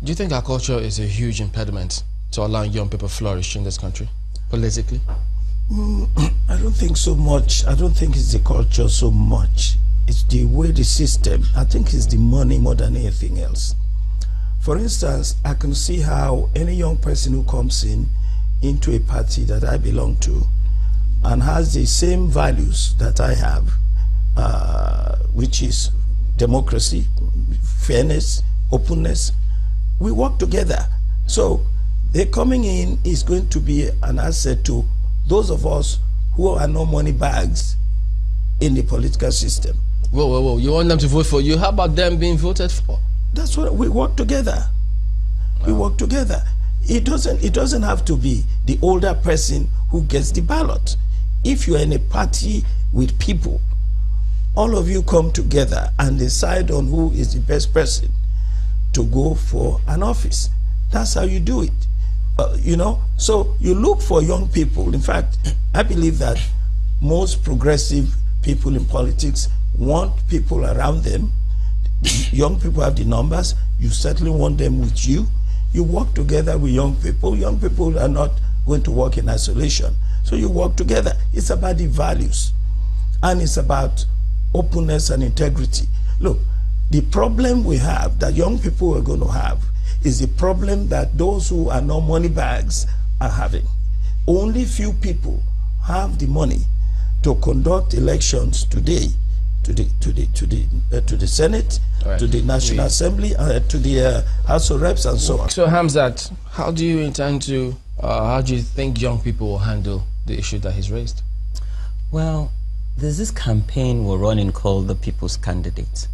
Do you think our culture is a huge impediment to allowing young people flourish in this country, politically? I don't think so much. I don't think it's the culture so much. It's the way the system, I think it's the money more than anything else. For instance, I can see how any young person who comes into a party that I belong to and has the same values that I have, which is democracy, fairness, openness, we work together. So their coming in is going to be an asset to those of us who are no money bags in the political system. Whoa. You want them to vote for you? How about them being voted for? That's what we work together. Wow. We work together. It doesn't have to be the older person who gets the ballot. If you're in a party with people, all of you come together and decide on who is the best person to go for an office. That's how you do it. You know, so you look for young people. In fact, I believe that most progressive people in politics want people around them. Young people have the numbers. You certainly want them with you. You work together with young people. Young people are not going to work in isolation. So you work together. It's about the values. And it's about openness and integrity. Look, the problem we have, that young people are going to have, is the problem that those who are not money bags are having. Only few people have the money to conduct elections today to the Senate, right, to the National Assembly, to the House of Reps, and so on. So Hamzat, how do you intend to, how do you think young people will handle the issue that he's raised? Well, there's this campaign we're running called the People's Candidate.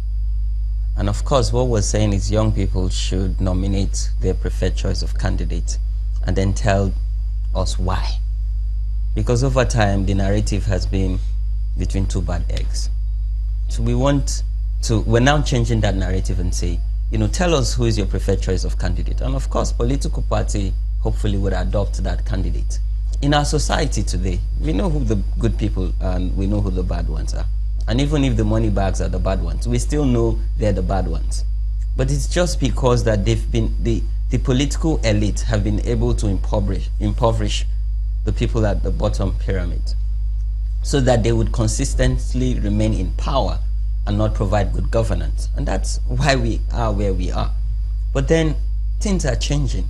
And of course, what we're saying is young people should nominate their preferred choice of candidate and then tell us why. Because over time, the narrative has been between two bad eggs. So we're now changing that narrative and say, you know, tell us who is your preferred choice of candidate. And of course, political party hopefully would adopt that candidate. In our society today, we know who the good people and we know who the bad ones are. And even if the money bags are the bad ones, we still know they're the bad ones. But it's just because that they've been, the political elite have been able to impoverish the people at the bottom pyramid so that they would consistently remain in power and not provide good governance. And that's why we are where we are. But then things are changing.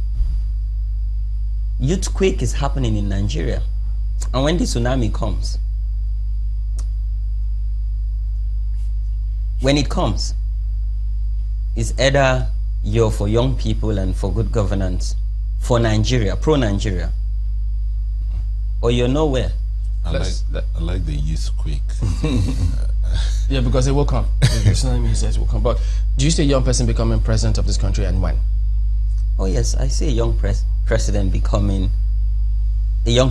Youthquake is happening in Nigeria. And when the tsunami comes, when it comes, it's either you're for young people and for good governance, for Nigeria, pro-Nigeria, or you're nowhere. I like the youthquake. Yeah, because it will come. The tsunami says it will come. But do you see a young person becoming president of this country, and when? Oh yes, I see a young person becoming the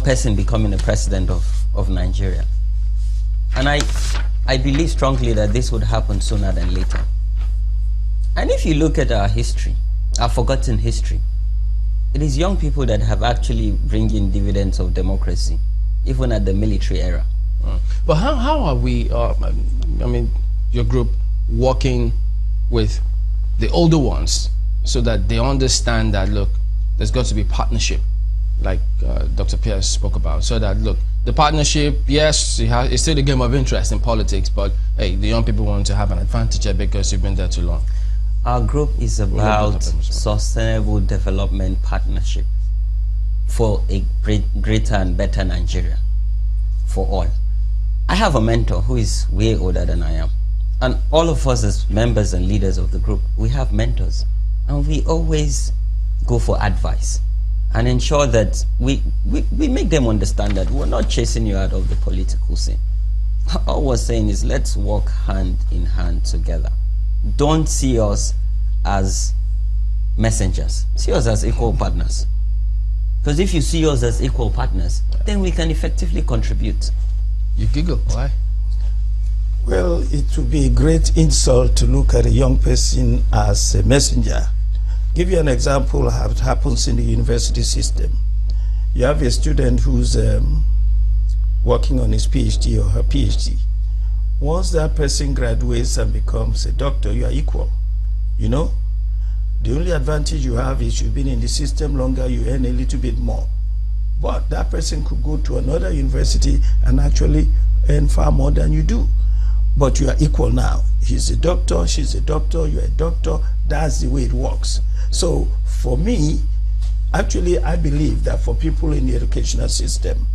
president of Nigeria. And I believe strongly that this would happen sooner than later. And if you look at our history, our forgotten history, it is young people that have actually bring in dividends of democracy, even at the military era. But how are we, I mean, your group, working with the older ones so that they understand that, look, there's got to be partnership, like Dr. Pierce spoke about, so that, look, the partnership, yes, it's still a game of interest in politics, but hey, the young people want to have an advantage here because you've been there too long. Our group is about sustainable development partnership for a greater and better Nigeria for all. I have a mentor who is way older than I am. And all of us as members and leaders of the group, we have mentors. And we always go for advice and ensure that we make them understand that we're not chasing you out of the political scene. All we're saying is let's work hand in hand together. Don't see us as messengers. See us as equal partners. Because if you see us as equal partners, then we can effectively contribute. You giggle, why? Well, it would be a great insult to look at a young person as a messenger. Give you an example of how it happens in the university system. You have a student who's working on his PhD or her PhD. Once that person graduates and becomes a doctor, you are equal, you know? The only advantage you have is you've been in the system longer, you earn a little bit more. But that person could go to another university and actually earn far more than you do. But you are equal now. He's a doctor, she's a doctor, you're a doctor. That's the way it works. So for me, actually, I believe that for people in the educational system,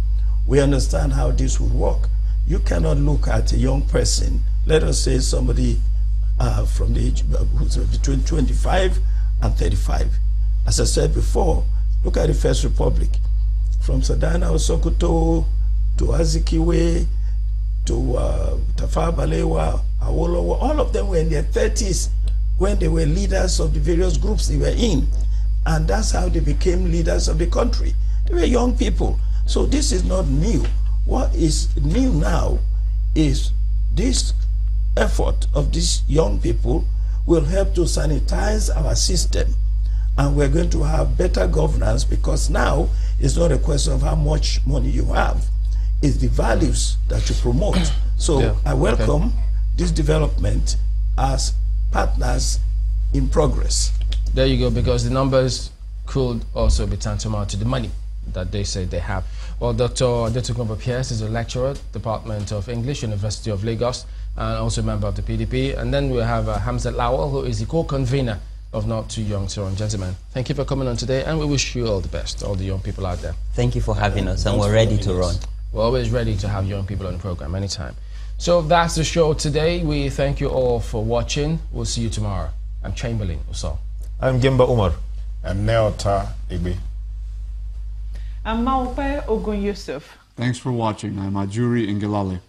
we understand how this would work. You cannot look at a young person, let us say somebody from the age who's between 25 and 35. As I said before, look at the First Republic. From Sadana Osokoto to Azikiwe to Tafawa Balewa, Awolowo, all of them were in their 30s when they were leaders of the various groups they were in. And that's how they became leaders of the country. They were young people. So this is not new. What is new now is this effort of these young people will help to sanitize our system. And we're going to have better governance, because now it's not a question of how much money you have. It's the values that you promote. So yeah, I welcome this development as partners in progress. There you go, because the numbers could also be tantamount to the money that they say they have. Well, Dr. Adetokunbo Pierce is a lecturer, Department of English, University of Lagos, and also a member of the PDP. And then we have Hamzat Lawal, who is the co-convener of Not Too Young to Run. Gentlemen, thank you for coming on today, and we wish you all the best, all the young people out there. Thank you for having us, and we're ready to run. We're always ready to have young people on the program anytime. So that's the show today. We thank you all for watching. We'll see you tomorrow. I'm Chamberlain Uso. I'm Gemba Umar. I'm Neota Igbe. I'm Maupe Ogun Yusuf. Thanks for watching. I'm Ajuri Ngilali.